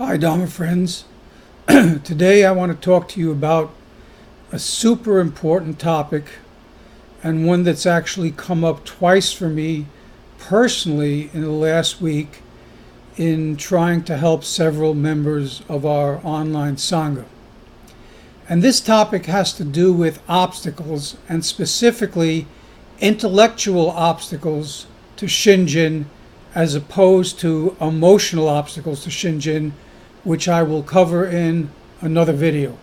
Hi, Dharma friends. Today I want to talk to you about a super important topic and one that's actually come up twice for me personally in the last week in trying to help several members of our online Sangha. And this topic has to do with obstacles, and specifically intellectual obstacles to Shinjin as opposed to emotional obstacles to Shinjin, which I will cover in another video.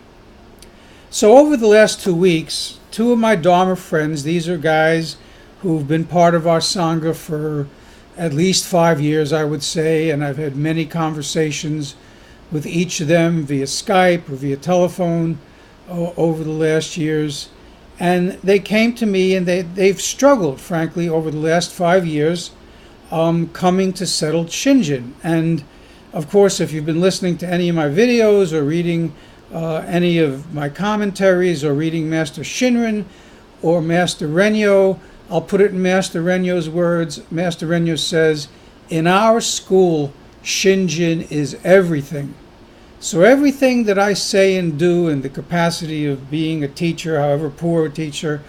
So over the last 2 weeks, two of my Dharma friends, these are guys who've been part of our Sangha for at least 5 years, I would say, and I've had many conversations with each of them via Skype or via telephone over the last years. And they came to me and they've struggled, frankly, over the last 5 years coming to settled Shinjin. And of course, if you've been listening to any of my videos or reading any of my commentaries or reading Master Shinrin or Master Renyo, I'll put it in Master Renyo's words. Master Renyo says, in our school, Shinjin is everything. So everything that I say and do in the capacity of being a teacher, however poor a teacher,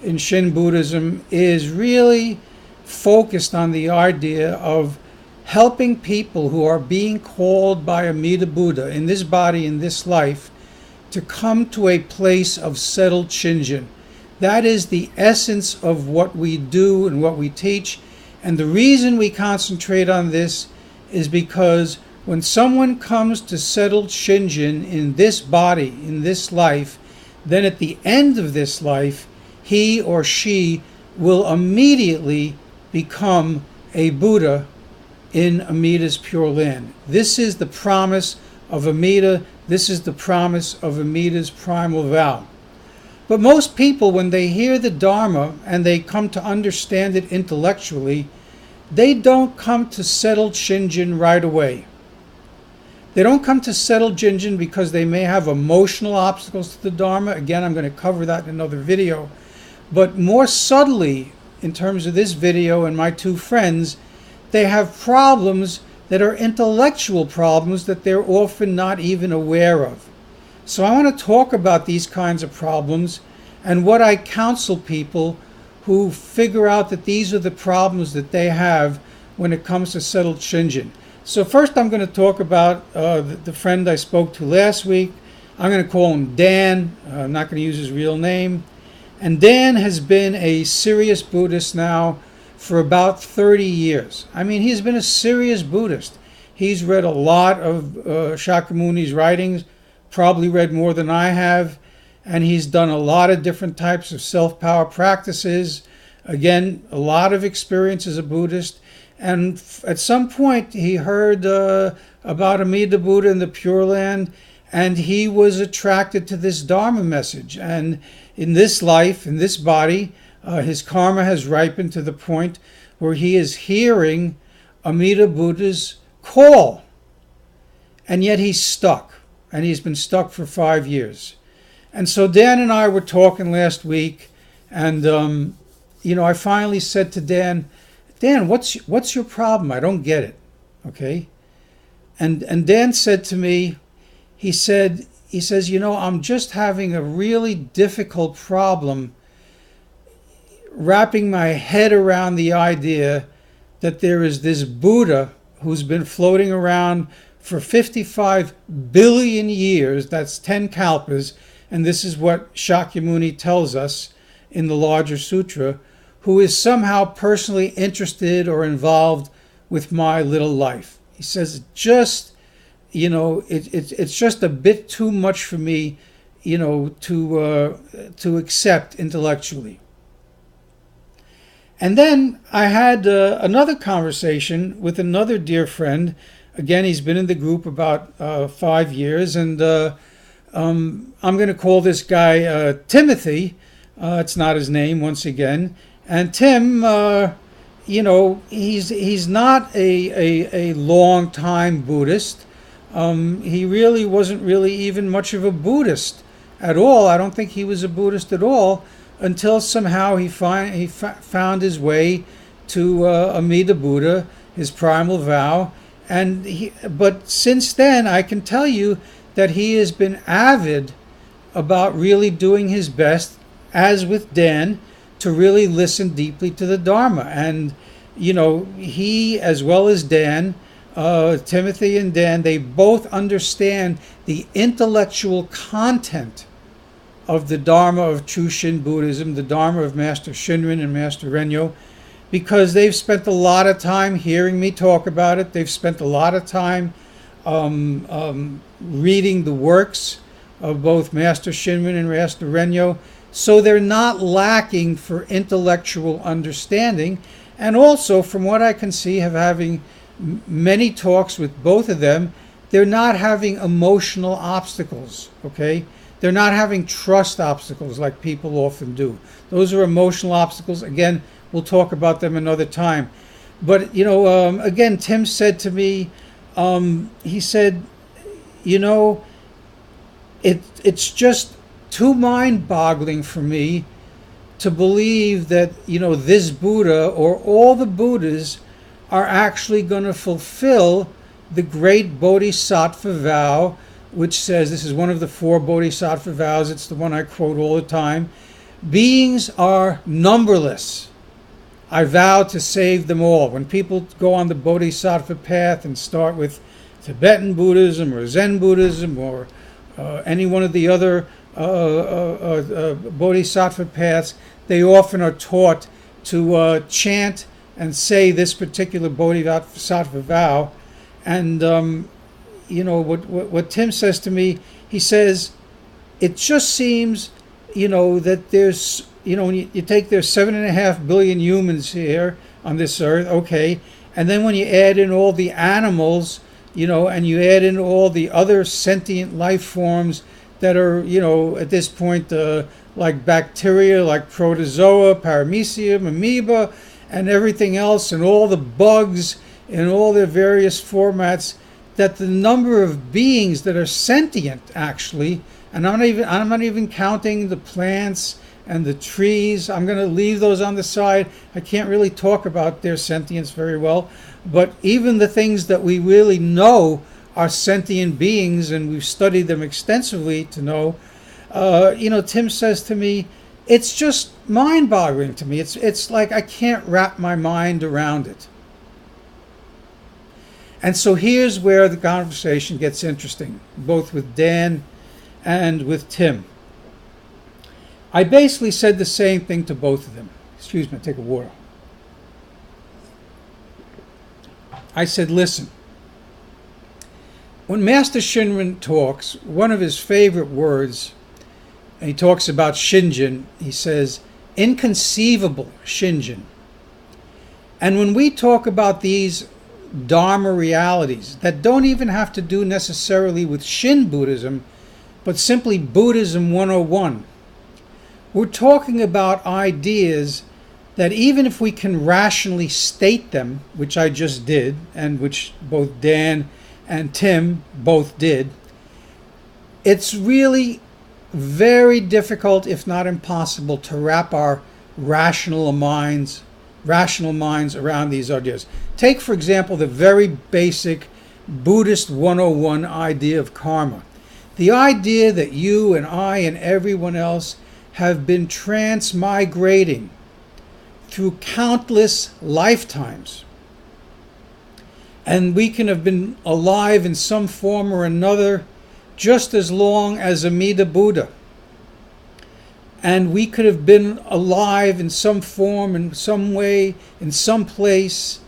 in Shin Buddhism is really focused on the idea of helping people who are being called by Amida Buddha in this body, in this life, to come to a place of settled Shinjin. That is the essence of what we do and what we teach. And the reason we concentrate on this is because when someone comes to settled Shinjin in this body, in this life, then at the end of this life, he or she will immediately become a Buddha in Amida's Pure Land. This is the promise of Amida. This is the promise of Amida's primal vow. But most people, when they hear the Dharma and they come to understand it intellectually, they don't come to settled Shinjin right away. They don't come to settled Shinjin because they may have emotional obstacles to the Dharma. Again, I'm going to cover that in another video. But more subtly, in terms of this video and my two friends, they have problems that are intellectual problems that they're often not even aware of. So I want to talk about these kinds of problems and what I counsel people who figure out that these are the problems that they have when it comes to settled Shinjin. So first I'm going to talk about the friend I spoke to last week. I'm going to call him Dan. I'm not going to use his real name. And Dan has been a serious Buddhist now for about 30 years. I mean, he's been a serious Buddhist. He's read a lot of Shakyamuni's writings, probably read more than I have, and he's done a lot of different types of self-power practices. Again, a lot of experience as a Buddhist. And at some point, he heard about Amida Buddha in the Pure Land, and he was attracted to this Dharma message. And in this life, in this body, his karma has ripened to the point where he is hearing Amida Buddha's call. And yet he's stuck. And he's been stuck for 5 years. And so Dan and I were talking last week. And, I finally said to Dan, what's your problem? I don't get it. Okay? And Dan said to me, he says, I'm just having a really difficult problem wrapping my head around the idea that there is this Buddha who's been floating around for 55 billion years, that's 10 kalpas, and this is what Shakyamuni tells us in the larger sutra, who is somehow personally interested or involved with my little life. He says, it's just a bit too much for me, to accept intellectually. And then I had another conversation with another dear friend. Again, he's been in the group about 5 years, and I'm going to call this guy Timothy. It's not his name, once again. And Tim, he's not a long-time Buddhist. He really wasn't really even much of a Buddhist at all. I don't think he was a Buddhist at all until somehow he found his way to Amida Buddha, his primal vow, But since then, I can tell you that he has been avid about really doing his best, as with Dan, to really listen deeply to the Dharma. And, he, as well as Dan, Timothy and Dan, they both understand the intellectual content of the Dharma of True Shin Buddhism, the Dharma of Master Shinrin and Master Renyo, because they've spent a lot of time hearing me talk about it. They've spent a lot of time reading the works of both Master Shinrin and Master Renyo, so they're not lacking for intellectual understanding. And also, from what I can see of having many talks with both of them, they're not having emotional obstacles, okay? They're not having trust obstacles like people often do. Those are emotional obstacles. Again, we'll talk about them another time. But, again, Tim said to me, he said, it's just too mind-boggling for me to believe that, this Buddha or all the Buddhas are actually going to fulfill the great Bodhisattva vow, which says, this is one of the 4 Bodhisattva vows, it's the one I quote all the time: beings are numberless. I vow to save them all. When people go on the Bodhisattva path and start with Tibetan Buddhism or Zen Buddhism or any one of the other Bodhisattva paths, they often are taught to chant and say this particular Bodhisattva vow. And, what Tim says to me, he says, it just seems, that there's, when you take there's 7.5 billion humans here on this earth, okay, and then when you add in all the animals, and you add in all the other sentient life forms that are, at this point, like bacteria, like protozoa, paramecium, amoeba, and everything else, and all the bugs in all their various formats, that the number of beings that are sentient, actually, and I'm not even counting the plants and the trees. I'm going to leave those on the side. I can't really talk about their sentience very well, but even the things that we really know are sentient beings, and we've studied them extensively to know, Tim says to me, it's just mind-boggling to me. It's like I can't wrap my mind around it. And so here's where the conversation gets interesting, both with Dan and with Tim. I basically said the same thing to both of them. Excuse me, take a water. I said, listen, when Master Shinrin talks, one of his favorite words, and he talks about Shinjin, he says, inconceivable Shinjin. And when we talk about these Dharma realities that don't even have to do necessarily with Shin Buddhism, but simply Buddhism 101, we're talking about ideas that even if we can rationally state them, which I just did, and which both Dan and Tim both did, it's really very difficult, if not impossible, to wrap our rational minds around these ideas. Take, for example, the very basic Buddhist 101 idea of karma. The idea that you and I and everyone else have been transmigrating through countless lifetimes. And we can have been alive in some form or another just as long as Amida Buddha. And we could have been alive in some form, in some way, in some place,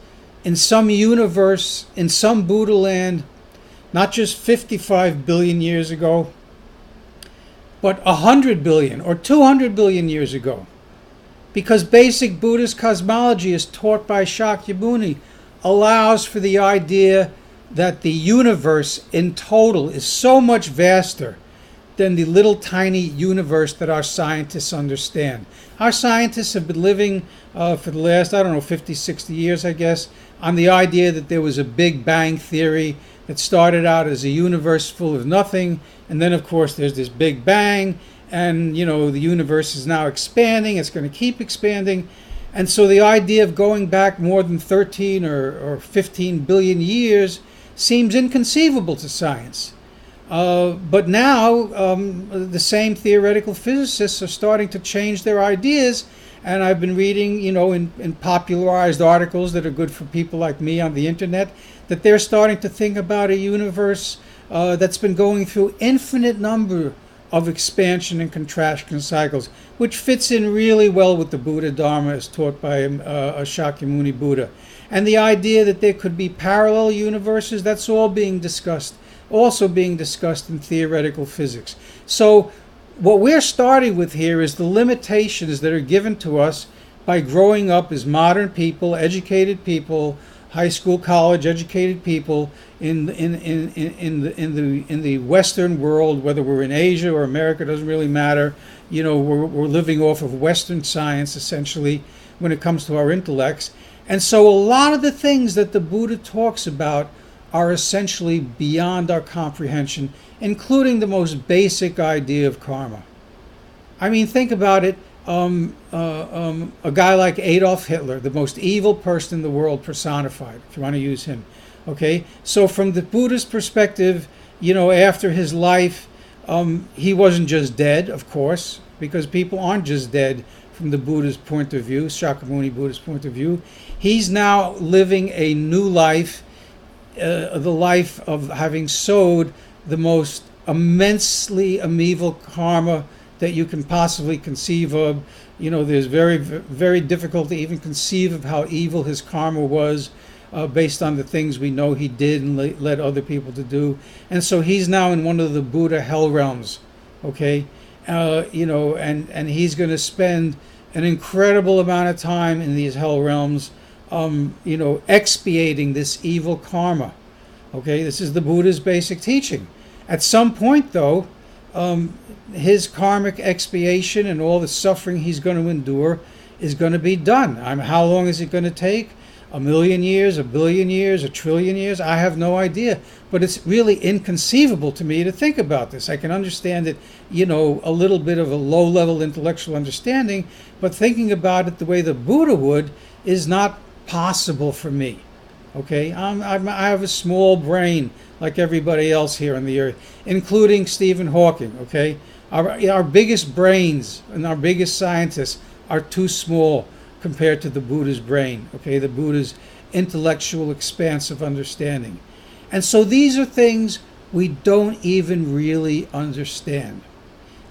in some universe, in some Buddha land, not just 55 billion years ago, but 100 billion or 200 billion years ago. Because basic Buddhist cosmology, as taught by Shakyamuni, allows for the idea that the universe in total is so much vaster than the little tiny universe that our scientists understand. Our scientists have been living for the last, 50, 60 years, I guess, on the idea that there was a Big Bang theory that started out as a universe full of nothing, and then, of course, there's this Big Bang, and, the universe is now expanding, it's going to keep expanding. And so the idea of going back more than 13 or 15 billion years seems inconceivable to science. But now the same theoretical physicists are starting to change their ideas, and I've been reading, in popularized articles that are good for people like me on the internet, that they're starting to think about a universe that's been going through infinite number of expansion and contraction cycles, which fits in really well with the Buddha Dharma as taught by Shakyamuni Buddha. And the idea that there could be parallel universes, that's all being discussed, also being discussed in theoretical physics. So what we're starting with here is the limitations that are given to us by growing up as modern people, educated people, high school, college educated people in the Western world, whether we're in Asia or America, doesn't really matter. We're living off of Western science essentially when it comes to our intellects. And so a lot of the things that the Buddha talks about are essentially beyond our comprehension, including the most basic idea of karma. I mean, think about it. A guy like Adolf Hitler, the most evil person in the world personified, if you want to use him. Okay, so from the Buddha's perspective, after his life, he wasn't just dead, of course, because people aren't just dead from the Buddha's point of view, Shakyamuni Buddha's point of view. He's now living a new life, the life of having sowed the most immensely evil karma that you can possibly conceive of. There's very, very difficult to even conceive of how evil his karma was based on the things we know he did and led other people to do. And so he's now in one of the Buddha hell realms, okay? And he's going to spend an incredible amount of time in these hell realms, expiating this evil karma, okay? This is the Buddha's basic teaching. At some point, though, his karmic expiation and all the suffering he's going to endure is going to be done. How long is it going to take? 1,000,000 years, 1,000,000,000 years, 1,000,000,000,000 years? I have no idea. But it's really inconceivable to me to think about this. I can understand it, a little bit of a low-level intellectual understanding, but thinking about it the way the Buddha would is not possible for me. Okay, I have a small brain like everybody else here on the earth, including Stephen Hawking. Okay, our biggest brains and our biggest scientists are too small compared to the Buddha's brain. Okay, the Buddha's intellectual expanse of understanding. And so these are things we don't even really understand.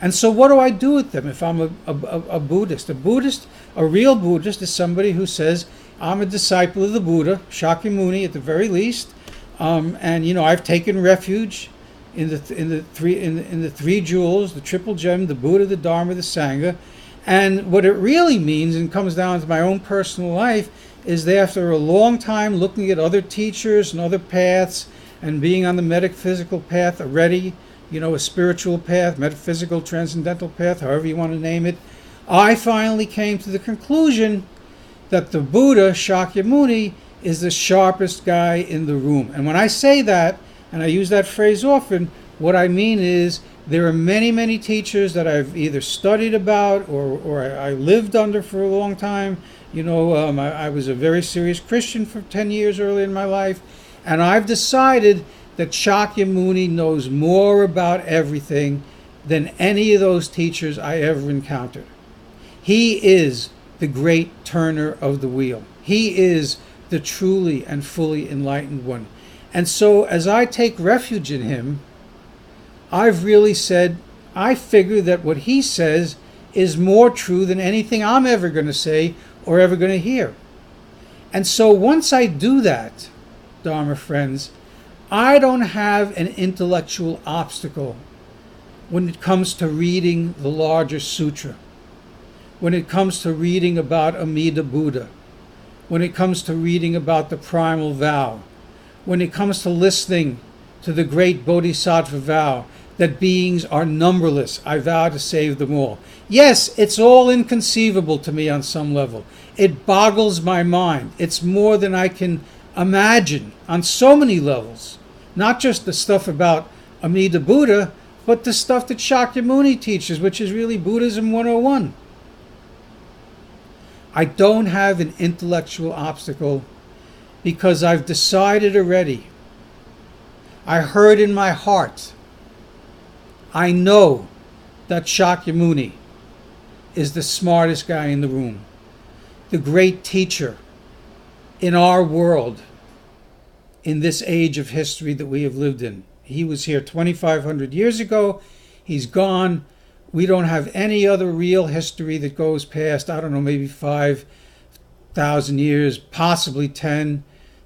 And so what do I do with them if I'm a Buddhist? A real Buddhist is somebody who says, I'm a disciple of the Buddha, Shakyamuni at the very least, and I've taken refuge in the three jewels, the triple gem, the Buddha, the Dharma, the Sangha. And what it really means, and comes down to my own personal life, is that after a long time looking at other teachers and other paths and being on the metaphysical path already, a spiritual path, metaphysical, transcendental path, however you want to name it, I finally came to the conclusion that the Buddha, Shakyamuni, is the sharpest guy in the room. And when I say that, and I use that phrase often, what I mean is there are many, many teachers that I've either studied about or I lived under for a long time. I was a very serious Christian for 10 years early in my life, and I've decided that Shakyamuni knows more about everything than any of those teachers I ever encountered. He is the great turner of the wheel. He is the truly and fully enlightened one. And so as I take refuge in him, I've really said, I figure that what he says is more true than anything I'm ever going to say or ever going to hear. And so once I do that, Dharma friends, I don't have an intellectual obstacle when it comes to reading the larger sutra, when it comes to reading about Amida Buddha, when it comes to reading about the primal vow, when it comes to listening to the great Bodhisattva vow that beings are numberless, I vow to save them all. Yes, it's all inconceivable to me on some level. It boggles my mind. It's more than I can imagine on so many levels. Not just the stuff about Amida Buddha, but the stuff that Shakyamuni teaches, which is really Buddhism 101. I don't have an intellectual obstacle because I've decided already I heard in my heart, I know that Shakyamuni is the smartest guy in the room, the great teacher in our world, in this age of history that we have lived in. He was here 2,500 years ago. He's gone. We don't have any other real history that goes past, I don't know, maybe 5,000 years, possibly 10.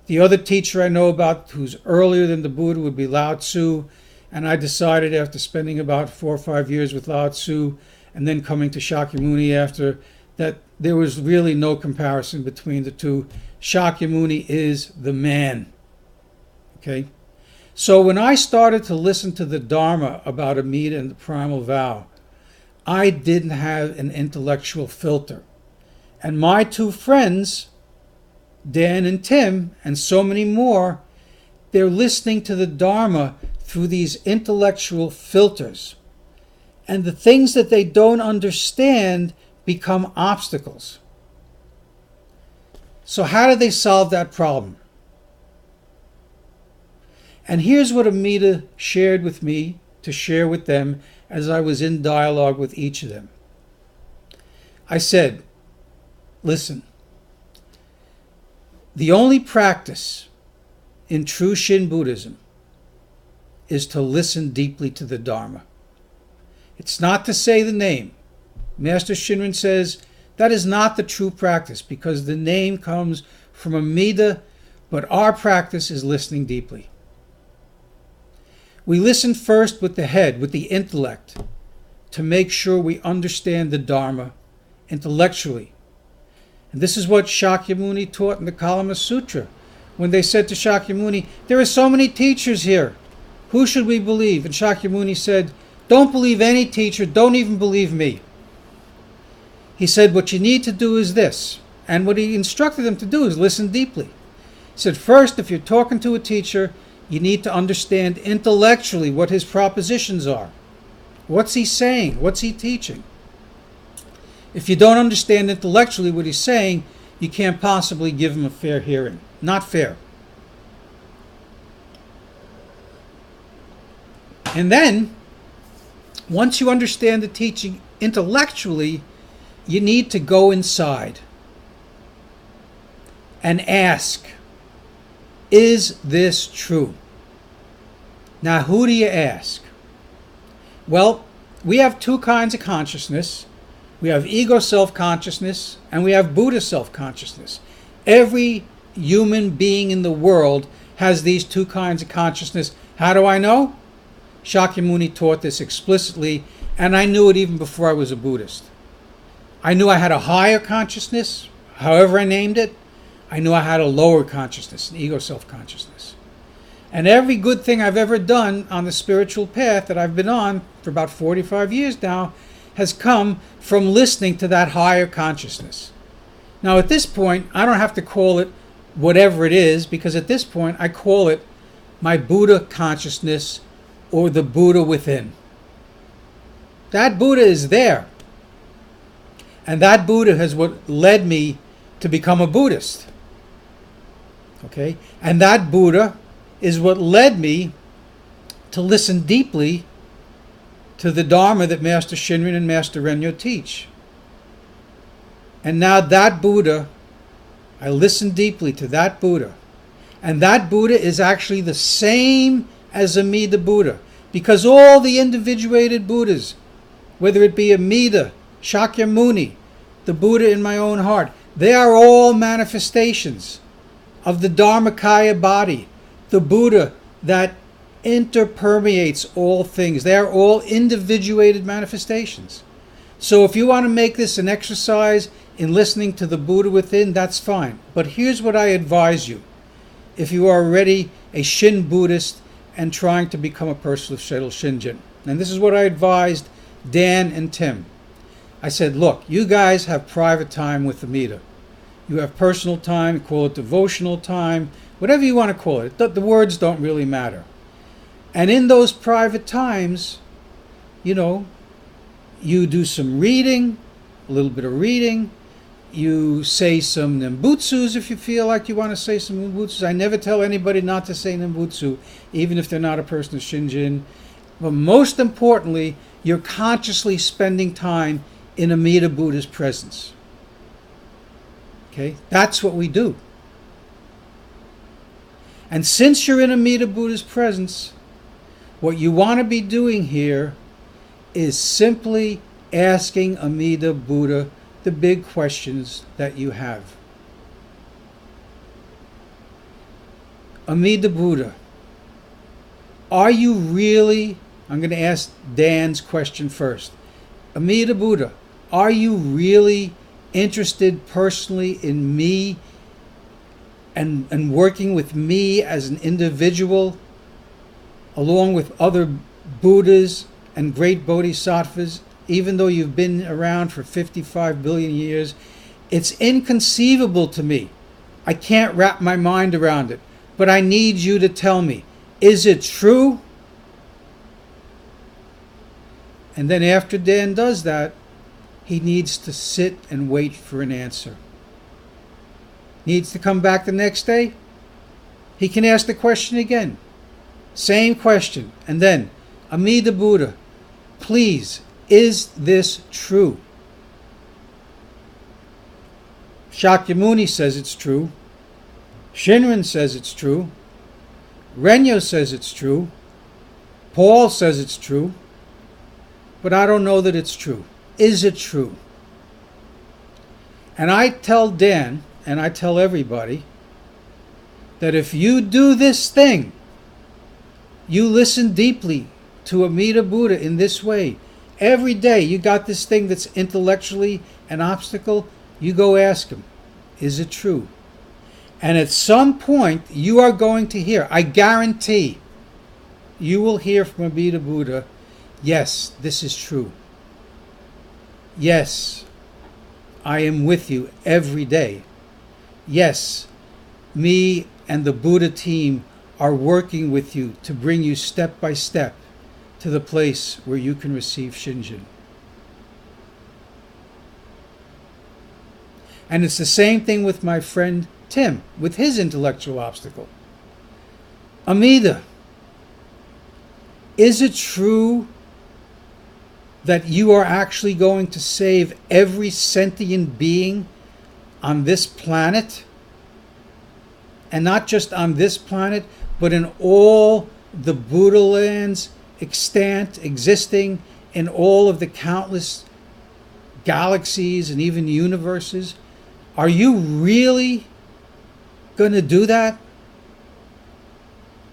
The other teacher I know about who's earlier than the Buddha would be Lao Tzu. And I decided after spending about 4 or 5 years with Lao Tzu and then coming to Shakyamuni after that, there was really no comparison between the two. Shakyamuni is the man. Okay? So when I started to listen to the Dharma about Amida and the primal vow, I didn't have an intellectual filter. And my two friends, Dan and Tim, and so many more, they're listening to the Dharma through these intellectual filters. And the things that they don't understand become obstacles. So how do they solve that problem? And here's what Amida shared with me to share with them as I was in dialogue with each of them. I said, listen, the only practice in true Shin Buddhism is to listen deeply to the Dharma. It's not to say the name. Master Shinrin says that is not the true practice because the name comes from Amida, but our practice is listening deeply. We listen first with the head, with the intellect, to make sure we understand the Dharma intellectually. And this is what Shakyamuni taught in the Kalama Sutra, when they said to Shakyamuni, there are so many teachers here. Who should we believe? And Shakyamuni said, don't believe any teacher, don't even believe me. He said, what you need to do is this. And what he instructed them to do is listen deeply. He said, first, if you're talking to a teacher, you need to understand intellectually what his propositions are. What's he saying? What's he teaching? If you don't understand intellectually what he's saying, you can't possibly give him a fair hearing. Not fair. And then, once you understand the teaching intellectually, you need to go inside and ask, is this true? Now, who do you ask? Well, we have two kinds of consciousness. We have ego self-consciousness and we have Buddha self-consciousness. Every human being in the world has these two kinds of consciousness. How do I know? Shakyamuni taught this explicitly, and I knew it even before I was a Buddhist. I knew I had a higher consciousness, however I named it. I knew I had a lower consciousness, an ego self-consciousness. And every good thing I've ever done on the spiritual path that I've been on for about 45 years now has come from listening to that higher consciousness. Now at this point, I don't have to call it whatever it is, because at this point I call it my Buddha consciousness or the Buddha within. That Buddha is there. And that Buddha is what led me to become a Buddhist. Okay? And that Buddha is what led me to listen deeply to the Dharma that Master Shinrin and Master Renyo teach. And now that Buddha, I listen deeply to that Buddha. And that Buddha is actually the same as Amida Buddha. Because all the individuated Buddhas, whether it be Amida, Shakyamuni, the Buddha in my own heart, they are all manifestations of the Dharmakaya body, the Buddha that interpermeates all things. They are all individuated manifestations. So if you want to make this an exercise in listening to the Buddha within, that's fine. But here's what I advise you. If you are already a Shin Buddhist and trying to become a person of Shinjin. And this is what I advised Dan and Tim. I said, look, you guys have private time with Amida. You have personal time, call it devotional time, whatever you want to call it. The words don't really matter. And in those private times, you do some reading, a little bit of reading. You say some Nembutsus if you feel like you want to say some Nembutsus. I never tell anybody not to say Nembutsu, even if they're not a person of Shinjin. But most importantly, you're consciously spending time in Amida Buddha's presence. Okay? That's what we do. And since you're in Amida Buddha's presence, what you want to be doing here is simply asking Amida Buddha the big questions that you have. Amida Buddha, are you really, I'm going to ask Dan's question first. Amida Buddha, are you really interested personally in me and working with me as an individual, along with other Buddhas and great Bodhisattvas, even though you've been around for 55 billion years? It's inconceivable to me. I can't wrap my mind around it. But I need you to tell me, is it true? And then after Dan does that, he needs to sit and wait for an answer. Needs to come back the next day. He can ask the question again. Same question. And then, Amida Buddha, please, is this true? Shakyamuni says it's true. Shinrin says it's true. Renyo says it's true. Paul says it's true. But I don't know that it's true. Is it true? And I tell Dan, and I tell everybody, that if you do this thing, you listen deeply to Amida Buddha in this way, every day you got this thing that's intellectually an obstacle, you go ask him, is it true? And at some point you are going to hear, I guarantee, you will hear from Amida Buddha, yes, this is true. Yes, I am with you every day. Yes, me and the Buddha team are working with you to bring you step by step to the place where you can receive Shinjin. And it's the same thing with my friend Tim, with his intellectual obstacle. Amida, is it true that you are actually going to save every sentient being on this planet? And not just on this planet, but in all the Buddha lands extant, existing in all of the countless galaxies and even universes? Are you really going to do that?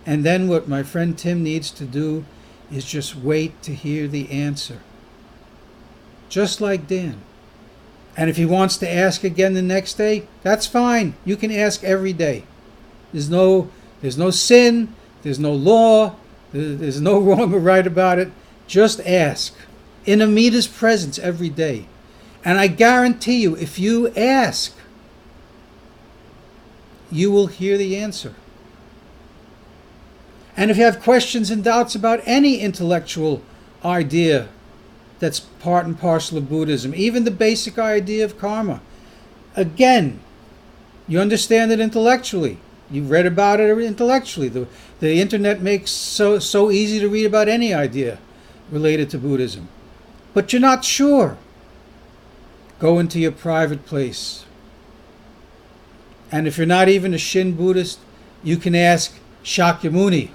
And then what my friend Tim needs to do is just wait to hear the answer. Just like Dan. And if he wants to ask again the next day, that's fine. You can ask every day. There's no sin, there's no law, there's no wrong or right about it. Just ask. In Amida's presence every day. And I guarantee you, if you ask, you will hear the answer. And if you have questions and doubts about any intellectual idea that's part and parcel of Buddhism, even the basic idea of karma, again, you understand it intellectually. You've read about it intellectually. The internet makes so easy to read about any idea related to Buddhism. But you're not sure. Go into your private place. And if you're not even a Shin Buddhist, you can ask Shakyamuni.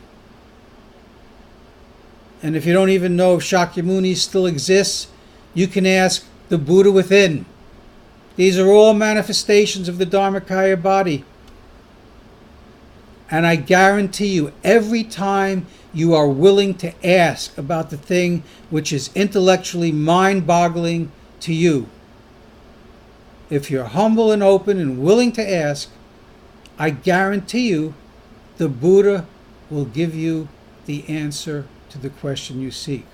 And if you don't even know if Shakyamuni still exists, you can ask the Buddha within. These are all manifestations of the Dharmakaya body. And I guarantee you, every time you are willing to ask about the thing which is intellectually mind-boggling to you, if you're humble and open and willing to ask, I guarantee you the Buddha will give you the answer to the question you seek.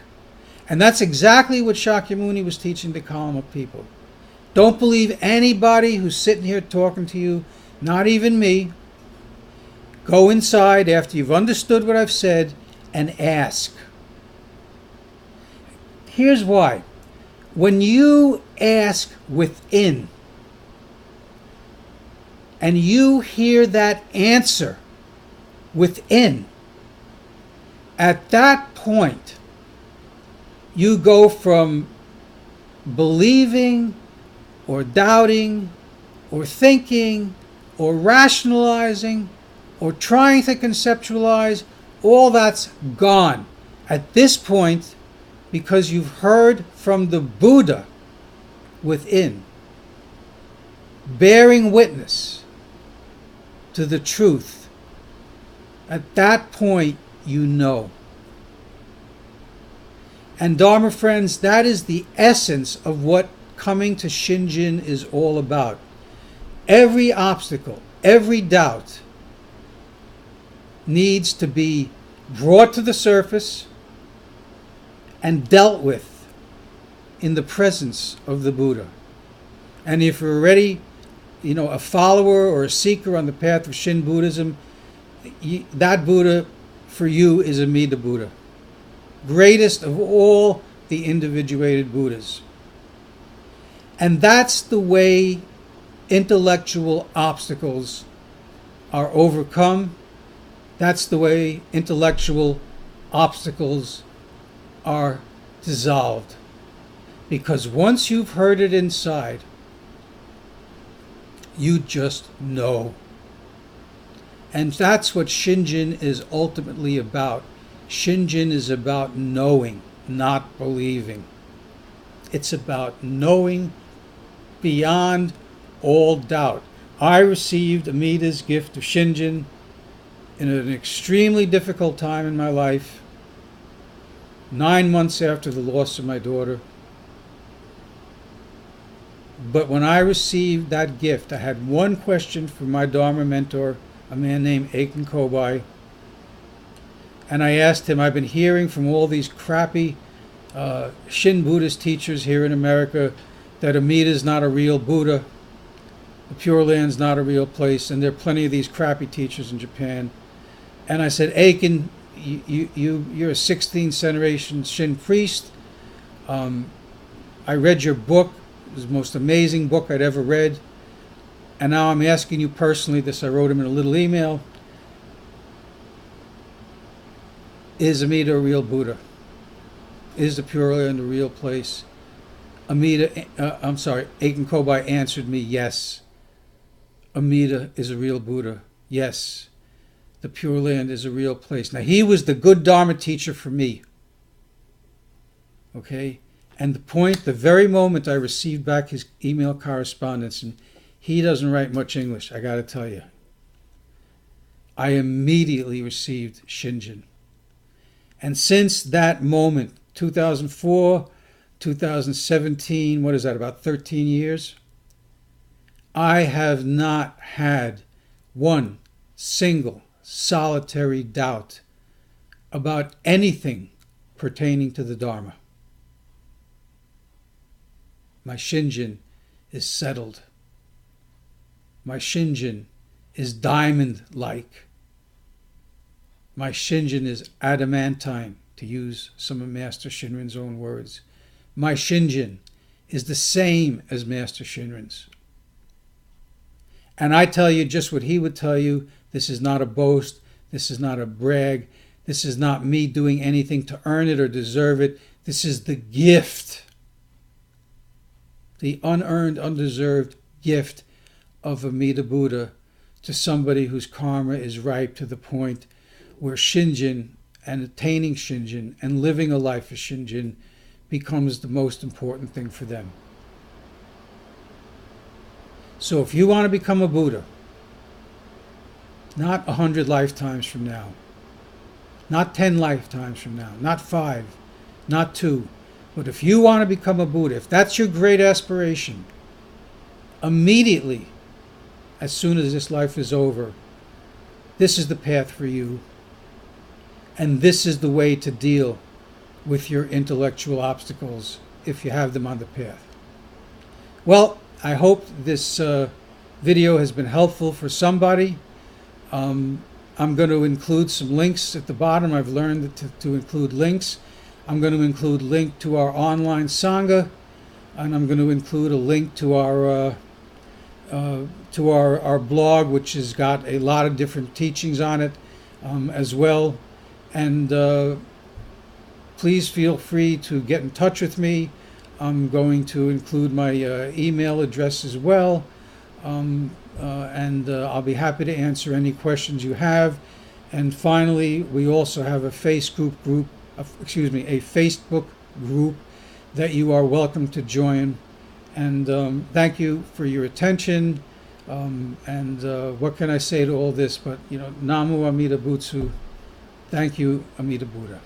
And that's exactly what Shakyamuni was teaching the Kalama people. Don't believe anybody who's sitting here talking to you, not even me. Go inside after you've understood what I've said and ask. Here's why. When you ask within, and you hear that answer within, at that point, you go from believing or doubting or thinking or rationalizing or trying to conceptualize. All that's gone at this point, because you've heard from the Buddha within, bearing witness to the truth. At that point, you know. And Dharma friends, that is the essence of what coming to Shinjin is all about. Every obstacle, every doubt needs to be brought to the surface and dealt with in the presence of the Buddha. And if you're already, a follower or a seeker on the path of Shin Buddhism, that Buddha for you is Amida Buddha, greatest of all the individuated Buddhas. And that's the way intellectual obstacles are overcome. That's the way intellectual obstacles are dissolved. Because once you've heard it inside, you just know. And that's what Shinjin is ultimately about. Shinjin is about knowing, not believing. It's about knowing beyond all doubt. I received Amida's gift of Shinjin in an extremely difficult time in my life, 9 months after the loss of my daughter. But when I received that gift, I had one question from my Dharma mentor, a man named Aiken Kobai. And I asked him, I've been hearing from all these crappy Shin Buddhist teachers here in America that Amida is not a real Buddha, the Pure Land's not a real place, and there are plenty of these crappy teachers in Japan. And I said, Aiken, you're a 16th generation Shin priest. I read your book. It was the most amazing book I'd ever read. And now I'm asking you personally this. I wrote him in a little email. Is Amida a real Buddha? Is the Pure Land a real place? Aiken Kobai answered me, yes. Amida is a real Buddha. Yes. The Pure Land is a real place. Now, he was the good Dharma teacher for me. Okay? And the very moment I received back his email correspondence, and he doesn't write much English, I got to tell you, I immediately received Shinjin. And since that moment, 2004, 2017, what is that, about 13 years? I have not had one single solitary doubt about anything pertaining to the Dharma. My Shinjin is settled. My Shinjin is diamond-like. My Shinjin is adamantine, to use some of Master Shinrin's own words. My Shinjin is the same as Master Shinrin's. And I tell you just what he would tell you. This is not a boast. This is not a brag. This is not me doing anything to earn it or deserve it. This is the gift, the unearned, undeserved gift of Amida Buddha to somebody whose karma is ripe to the point where Shinjin and attaining Shinjin and living a life of Shinjin becomes the most important thing for them. So if you want to become a Buddha, not 100 lifetimes from now, not 10 lifetimes from now, not 5, not 2, but if you want to become a Buddha, if that's your great aspiration, immediately, as soon as this life is over, this is the path for you. And this is the way to deal with your intellectual obstacles if you have them on the path. Well, I hope this video has been helpful for somebody. I'm going to include some links at the bottom. I've learned to include links. I'm going to include a link to our online Sangha, and I'm going to include a link to our to our blog, which has got a lot of different teachings on it as well. And please feel free to get in touch with me. I'm going to include my email address as well. And I'll be happy to answer any questions you have. And finally, we also have a Facebook group that you are welcome to join. And thank you for your attention. And what can I say to all this? But, Namu Amida Butsu. Thank you, Amida Buddha.